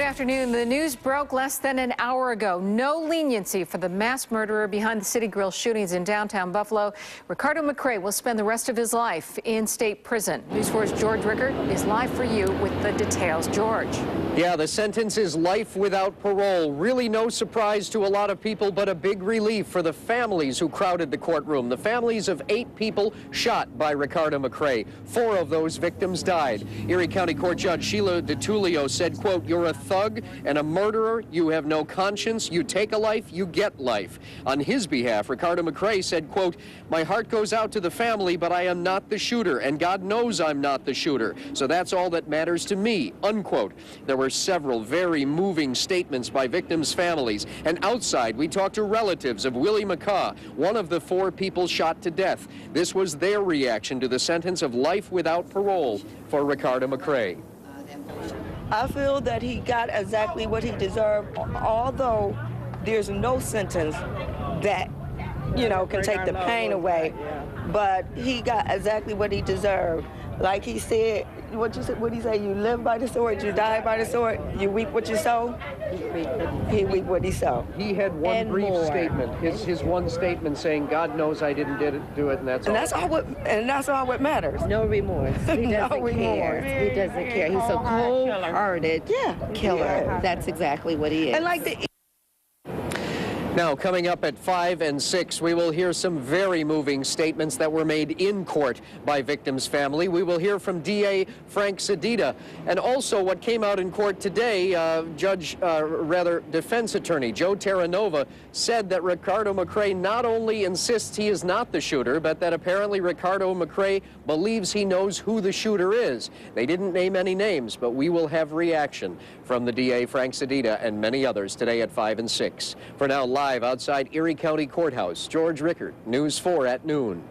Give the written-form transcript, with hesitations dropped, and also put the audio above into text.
afternoon. The news broke less than an hour ago. No leniency for the mass murderer behind the City Grill shootings in downtown Buffalo. Ricardo McCray will spend the rest of his life in state prison. News 4's George Rickard is live for you with the details. George. Yeah, the sentence is life without parole. Really no surprise to a lot of people, but a big relief for the families who crowded the courtroom. The families of 8 people shot by Ricardo McCray. 4 of those victims died. Erie County Court Judge Sheila DeTullio said, quote, "You're a thug and a murderer. You have no conscience. You take a life, you get life." On his behalf, Ricardo McCray said, quote, "My heart goes out to the family, but I am not the shooter, and God knows I'm not the shooter. So that's all that matters to me," unquote. There were several very moving statements by victims' families. And outside, we talked to relatives of Willie McCaw, one of the 4 people shot to death. This was their reaction to the sentence of life without parole for Ricardo McCray. I feel that he got exactly what he deserved, although there's no sentence that, can take the pain away. But he got exactly what he deserved. Like he said, what he say? You live by the sword, you die by the sword, you reap what you sow. He reap what he sow. He had one and brief more. statement, his one statement saying, "God knows I didn't do it," and that's all. And that's all what matters. No remorse. He doesn't care. He doesn't care. He's a cold-hearted killer. That's exactly what he is. And like the Now, coming up at 5 and 6, we will hear some very moving statements that were made in court by victims' family. We will hear from DA Frank Sedita, and also what came out in court today. Defense attorney Joe Terranova said that Ricardo McCray not only insists he is not the shooter, but that apparently Ricardo McCray believes he knows who the shooter is. They didn't name any names, but we will have reaction from the DA Frank Sedita and many others today at 5 and 6. For now, live outside Erie County Courthouse, George Rickard, News 4 at noon.